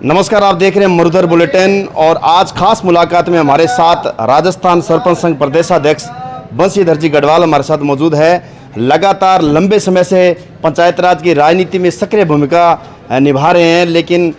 नमस्कार, आप देख रहे हैं मरुधर बुलेटिन और आज खास मुलाकात में हमारे साथ राजस्थान सरपंच संघ प्रदेशाध्यक्ष बंशीधर जी गढ़वाल हमारे साथ मौजूद है। लगातार लंबे समय से पंचायत राज की राजनीति में सक्रिय भूमिका निभा रहे हैं, लेकिन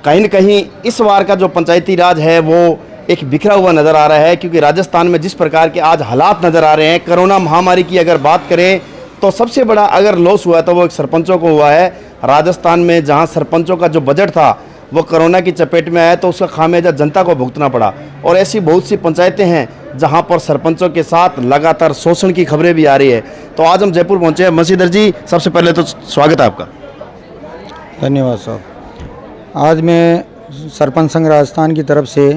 कहीं न कहीं इस बार का जो पंचायती राज है वो एक बिखरा हुआ नज़र आ रहा है, क्योंकि राजस्थान में जिस प्रकार के आज हालात नज़र आ रहे हैं, कोरोना महामारी की अगर बात करें तो सबसे बड़ा अगर लॉस हुआ तो वो एक सरपंचों को हुआ है। राजस्थान में जहां सरपंचों का जो बजट था वो कोरोना की चपेट में आया तो उसका खामियाजा जनता को भुगतना पड़ा, और ऐसी बहुत सी पंचायतें हैं जहां पर सरपंचों के साथ लगातार शोषण की खबरें भी आ रही है। तो आज हम जयपुर पहुंचे हैं। बंशीधर जी, सबसे पहले तो स्वागत है आपका। धन्यवाद साहब। आज मैं सरपंच संघ राजस्थान की तरफ से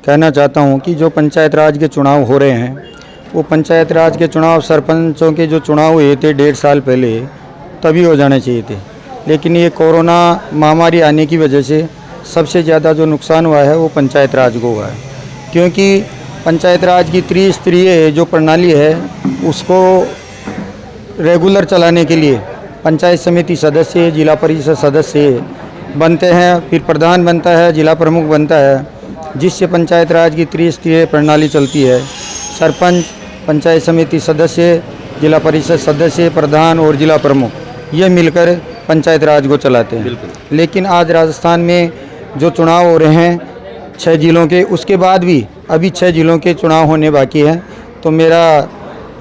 कहना चाहता हूं कि जो पंचायत राज के चुनाव हो रहे हैं, वो पंचायत राज के चुनाव सरपंचों के जो चुनाव हुए थे 1.5 साल पहले तभी हो जाने चाहिए थे, लेकिन ये कोरोना महामारी आने की वजह से सबसे ज़्यादा जो नुकसान हुआ है वो पंचायत राज को हुआ है, क्योंकि पंचायत राज की त्रिस्तरीय जो प्रणाली है उसको रेगुलर चलाने के लिए पंचायत समिति सदस्य, जिला परिषद सदस्य बनते हैं, फिर प्रधान बनता है, जिला प्रमुख बनता है, जिससे पंचायत राज की त्रिस्तरीय प्रणाली चलती है। सरपंच, पंचायत समिति सदस्य, जिला परिषद सदस्य, प्रधान और जिला प्रमुख ये मिलकर पंचायत राज को चलाते हैं। लेकिन आज राजस्थान में जो चुनाव हो रहे हैं 6 जिलों के, उसके बाद भी अभी 6 जिलों के चुनाव होने बाकी हैं। तो मेरा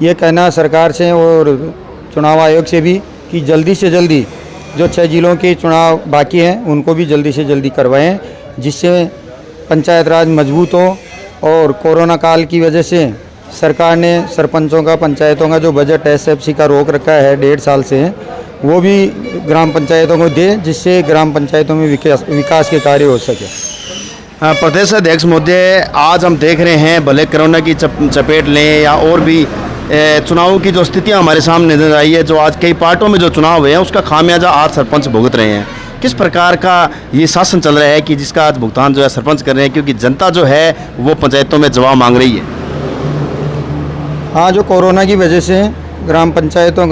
ये कहना सरकार से और चुनाव आयोग से भी कि जल्दी से जल्दी जो 6 जिलों के चुनाव बाकी हैं उनको भी जल्दी से जल्दी करवाएं, जिससे पंचायत राज मजबूत हो। और कोरोना काल की वजह से सरकार ने सरपंचों का, पंचायतों का जो बजट SFC का रोक रखा है 1.5 साल से, वो भी ग्राम पंचायतों को दे, जिससे ग्राम पंचायतों में विकास के कार्य हो सके। प्रदेश अध्यक्ष महोदय, आज हम देख रहे हैं भले कोरोना की चपेट लें या और भी चुनावों की जो स्थितियां हमारे सामने नजर आई है, जो आज कई पार्टों में जो चुनाव हुए हैं उसका खामियाजा आज सरपंच भुगत रहे हैं। किस प्रकार का ये शासन चल रहा है कि जिसका आज भुगतान जो है सरपंच कर रहे हैं, क्योंकि जनता जो है वो पंचायतों में जवाब मांग रही है। हाँ, जो कोरोना की वजह से ग्राम पंचायतों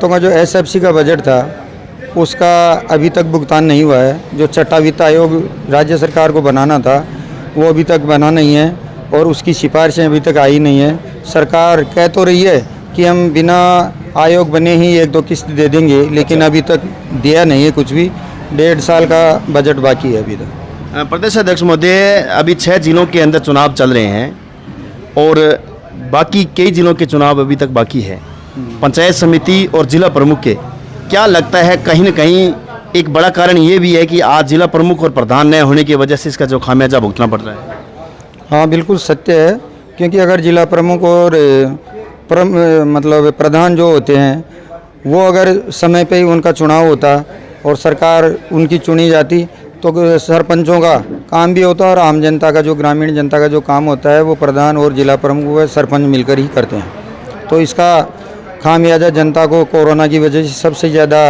का जो SFC का बजट था उसका अभी तक भुगतान नहीं हुआ है। जो छठा वित्त आयोग राज्य सरकार को बनाना था वो अभी तक बना नहीं है और उसकी सिफारिशें अभी तक आई नहीं है। सरकार कह तो रही है कि हम बिना आयोग बने ही 1-2 किस्त दे देंगे, लेकिन अभी तक दिया नहीं है कुछ भी। 1.5 साल का बजट बाकी है अभी तक। प्रदेश अध्यक्ष महोदय, अभी 6 जिलों के अंदर चुनाव चल रहे हैं और बाकी कई जिलों के चुनाव अभी तक बाकी है, पंचायत समिति और जिला प्रमुख के। क्या लगता है कहीं न कहीं एक बड़ा कारण ये भी है कि आज जिला प्रमुख और प्रधान न होने की वजह से इसका जो खामियाजा भुगतना पड़ रहा है? हाँ, बिल्कुल सत्य है, क्योंकि अगर जिला प्रमुख और प्रधान जो होते हैं वो अगर समय पे ही उनका चुनाव होता और सरकार उनकी चुनी जाती तो सरपंचों का काम भी होता और आम जनता का, जो ग्रामीण जनता का जो काम होता है वो प्रधान और जिला प्रमुख व सरपंच मिलकर ही करते हैं। तो इसका खामियाजा जनता को कोरोना की वजह से सबसे ज़्यादा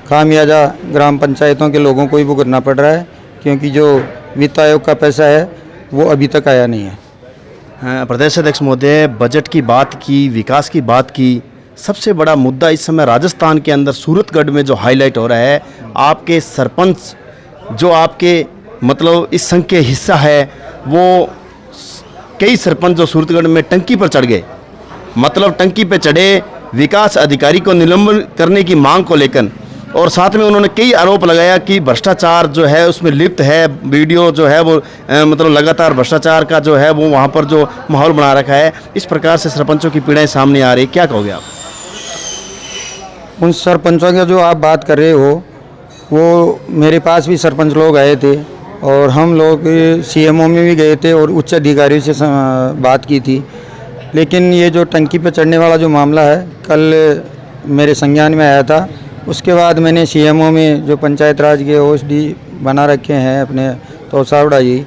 खामियाजा ग्राम पंचायतों के लोगों को ही भुगतना पड़ रहा है, क्योंकि जो वित्त आयोग का पैसा है वो अभी तक आया नहीं है। प्रदेश अध्यक्ष महोदय, बजट की बात की, विकास की बात की, सबसे बड़ा मुद्दा इस समय राजस्थान के अंदर सूरतगढ़ में जो हाईलाइट हो रहा है, आपके सरपंच जो आपके मतलब इस संघ के हिस्सा है, वो कई सरपंच जो सूरतगढ़ में टंकी पर चढ़ गए, मतलब टंकी पर चढ़े विकास अधिकारी को निलंबन करने की मांग को लेकर, और साथ में उन्होंने कई आरोप लगाया कि भ्रष्टाचार जो है उसमें लिप्त है। वीडियो जो है वो मतलब लगातार भ्रष्टाचार का जो है वो वहाँ पर जो माहौल बना रखा है। इस प्रकार से सरपंचों की पीड़ाएं सामने आ रही, क्या कहोगे आप? उन सरपंचों की जो आप बात कर रहे हो, वो मेरे पास भी सरपंच लोग आए थे और हम लोग CMO में भी गए थे और उच्च अधिकारियों से बात की थी। लेकिन ये जो टंकी पर चढ़ने वाला जो मामला है कल मेरे संज्ञान में आया था। उसके बाद मैंने CMO में जो पंचायत राज के OSD बना रखे हैं अपने तोसावड़ा जी,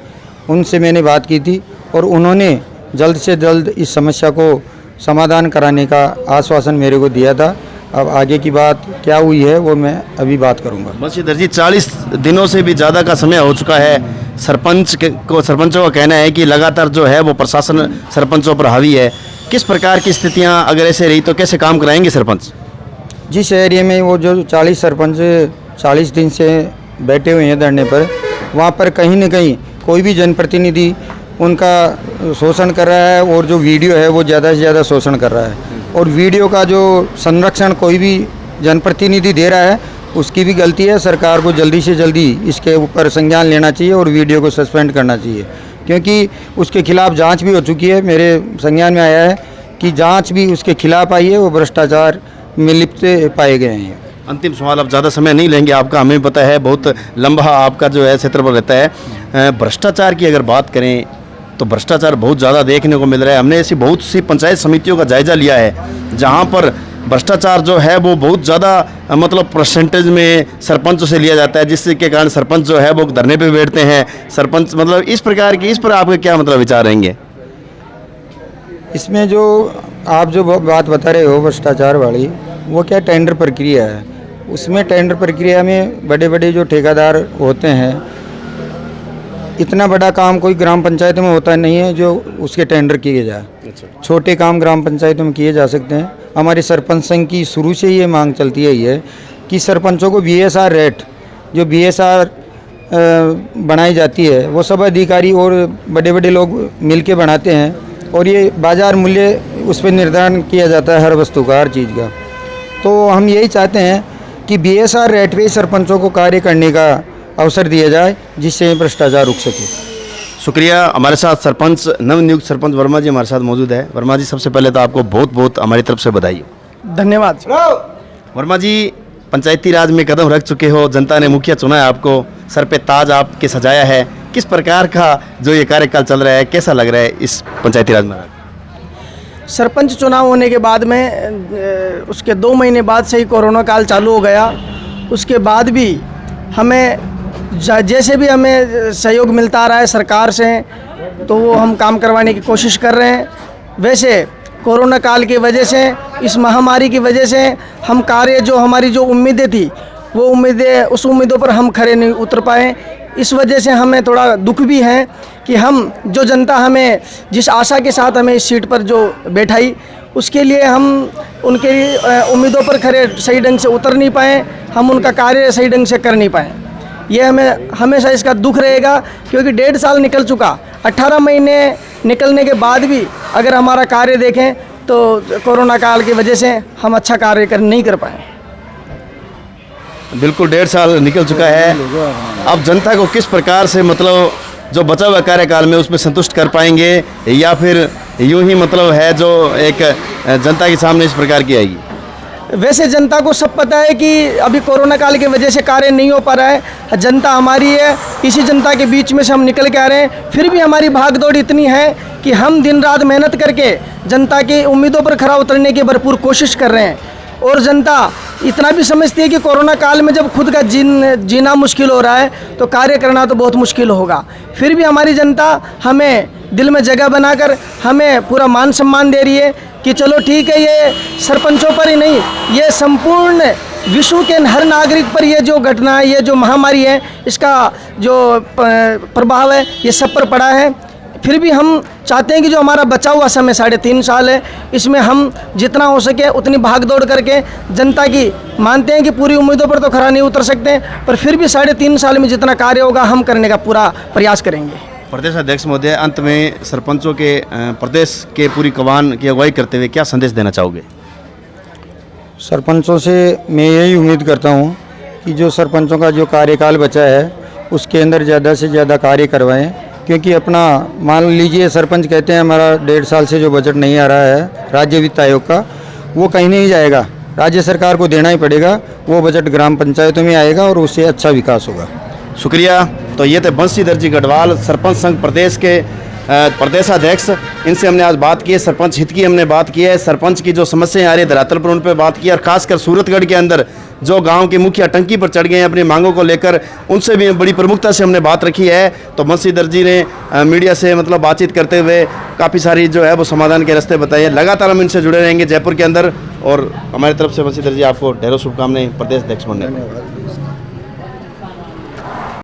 उनसे मैंने बात की थी और उन्होंने जल्द से जल्द इस समस्या को समाधान कराने का आश्वासन मेरे को दिया था। अब आगे की बात क्या हुई है वो मैं अभी बात करूंगा। बंशीधर जी, 40 दिनों से भी ज़्यादा का समय हो चुका है। सरपंचों का कहना है कि लगातार जो है वो प्रशासन सरपंचों पर हावी है। किस प्रकार की स्थितियां अगर ऐसे रही तो कैसे काम कराएंगे सरपंच? जिस एरिया में वो जो 40 सरपंच 40 दिन से बैठे हुए हैं धरने पर, वहाँ पर कहीं न कहीं कोई भी जनप्रतिनिधि उनका शोषण कर रहा है और जो वीडियो है वो ज़्यादा से ज़्यादा शोषण कर रहा है। और वीडियो का जो संरक्षण कोई भी जनप्रतिनिधि दे रहा है उसकी भी गलती है। सरकार को जल्दी से जल्दी इसके ऊपर संज्ञान लेना चाहिए और वीडियो को सस्पेंड करना चाहिए, क्योंकि उसके खिलाफ जांच भी हो चुकी है। मेरे संज्ञान में आया है कि जांच भी उसके खिलाफ आई है, वो भ्रष्टाचार में लिप्त पाए गए हैं। अंतिम सवाल, अब ज़्यादा समय नहीं लेंगे आपका, हमें पता है बहुत लंबा आपका जो है क्षेत्रफल रहता है। भ्रष्टाचार की अगर बात करें तो भ्रष्टाचार बहुत ज़्यादा देखने को मिल रहा है। हमने ऐसी बहुत सी पंचायत समितियों का जायज़ा लिया है जहाँ पर भ्रष्टाचार जो है वो बहुत ज़्यादा मतलब परसेंटेज में सरपंचों से लिया जाता है, जिसके कारण सरपंच जो है वो धरने पे बैठते हैं। सरपंच मतलब इस प्रकार की, इस पर आपके क्या मतलब विचार रहेंगे? इसमें जो आप जो बात बता रहे हो भ्रष्टाचार वाली, वो क्या टेंडर प्रक्रिया है। उसमें टेंडर प्रक्रिया में बड़े बड़े जो ठेकेदार होते हैं, इतना बड़ा काम कोई ग्राम पंचायत में होता नहीं है जो उसके टेंडर किए जाए। छोटे काम ग्राम पंचायतों में किए जा सकते हैं। हमारे सरपंच संघ की शुरू से ये मांग चलती है कि सरपंचों को BSR रेट, जो BSR बनाई जाती है, वो सब अधिकारी और बड़े बड़े लोग मिलके बनाते हैं और ये बाज़ार मूल्य उस पर निर्धारण किया जाता है हर वस्तु का, हर चीज़ का। तो हम यही चाहते हैं कि BSR रेट पे सरपंचों को कार्य करने का अवसर दिया जाए, जिससे भ्रष्टाचार रुक सके। शुक्रिया। हमारे साथ सरपंच, नवनियुक्त सरपंच वर्मा जी हमारे साथ मौजूद है। वर्मा जी, सबसे पहले तो आपको बहुत बहुत हमारी तरफ से बधाई। धन्यवाद। वर्मा जी, पंचायती राज में कदम रख चुके हो, जनता ने मुखिया चुना है आपको, सर पे ताज आपके सजाया है। किस प्रकार का जो ये कार्यकाल चल रहा है, कैसा लग रहा है इस पंचायती राज में? सरपंच चुनाव होने के बाद में उसके 2 महीने बाद से ही कोरोना काल चालू हो गया। उसके बाद भी हमें जैसे भी हमें सहयोग मिलता आ रहा है सरकार से, तो वो हम काम करवाने की कोशिश कर रहे हैं। वैसे कोरोना काल की वजह से, इस महामारी की वजह से हम कार्य जो हमारी जो उम्मीदें थी, वो उम्मीदें, उस उम्मीदों पर हम खरे नहीं उतर पाए। इस वजह से हमें थोड़ा दुख भी है कि हम जो जनता हमें जिस आशा के साथ हमें इस सीट पर जो बैठाई, उसके लिए हम उनके उम्मीदों पर खरे सही ढंग से उतर नहीं पाए, हम उनका कार्य सही ढंग से कर नहीं पाए। ये हमें हमेशा इसका दुख रहेगा, क्योंकि 1.5 साल निकल चुका। 18 महीने निकलने के बाद भी अगर हमारा कार्य देखें तो कोरोना काल की वजह से हम अच्छा कार्य नहीं कर पाए। बिल्कुल 1.5 साल निकल चुका है। अब जनता को किस प्रकार से मतलब जो बचा हुआ कार्यकाल में उसमें संतुष्ट कर पाएंगे, या फिर यूं ही मतलब है जो एक जनता के सामने इस प्रकार की आएगी? वैसे जनता को सब पता है कि अभी कोरोना काल की वजह से कार्य नहीं हो पा रहा है। जनता हमारी है, इसी जनता के बीच में से हम निकल के आ रहे हैं। फिर भी हमारी भागदौड़ इतनी है कि हम दिन रात मेहनत करके जनता की उम्मीदों पर खरा उतरने की भरपूर कोशिश कर रहे हैं। और जनता इतना भी समझती है कि कोरोना काल में जब खुद का जीना मुश्किल हो रहा है तो कार्य करना तो बहुत मुश्किल होगा। फिर भी हमारी जनता हमें दिल में जगह बनाकर हमें पूरा मान सम्मान दे रही है कि चलो ठीक है, ये सरपंचों पर ही नहीं, ये संपूर्ण विश्व के हर नागरिक पर ये जो घटना है, ये जो महामारी है, इसका जो प्रभाव है ये सब पर पड़ा है। फिर भी हम चाहते हैं कि जो हमारा बचा हुआ समय 3.5 साल है, इसमें हम जितना हो सके उतनी भागदौड़ करके जनता की, मानते हैं कि पूरी उम्मीदों पर तो खरा नहीं उतर सकते, पर फिर भी 3.5 साल में जितना कार्य होगा हम करने का पूरा प्रयास करेंगे। प्रदेश अध्यक्ष महोदय, अंत में सरपंचों के प्रदेश के पूरी कमान की अगुवाई करते हुए क्या संदेश देना चाहोगे? सरपंचों से मैं यही उम्मीद करता हूँ कि जो सरपंचों का जो कार्यकाल बचा है उसके अंदर ज़्यादा से ज़्यादा कार्य करवाएं, क्योंकि अपना मान लीजिए सरपंच कहते हैं हमारा 1.5 साल से जो बजट नहीं आ रहा है राज्य वित्त आयोग का, वो कहीं नहीं जाएगा, राज्य सरकार को देना ही पड़ेगा। वो बजट ग्राम पंचायतों में आएगा और उससे अच्छा विकास होगा। शुक्रिया। तो ये थे बंशीधर जी गढ़वाल, सरपंच संघ प्रदेश के प्रदेशाध्यक्ष। इनसे हमने आज बात की है, सरपंच हित की हमने बात की है, सरपंच की जो समस्याएं आ रही है धरातल पर उन पर बात की है, और खासकर सूरतगढ़ के अंदर जो गांव के मुखिया टंकी पर चढ़ गए हैं अपनी मांगों को लेकर, उनसे भी बड़ी प्रमुखता से हमने बात रखी है। तो बंशीधर जी ने मीडिया से मतलब बातचीत करते हुए काफ़ी सारी जो है वो समाधान के रास्ते बताए। लगातार हम इनसे जुड़े रहेंगे जयपुर के अंदर, और हमारी तरफ से बंशीधर जी आपको ढेरों शुभकामनाएं प्रदेश अध्यक्ष बनने।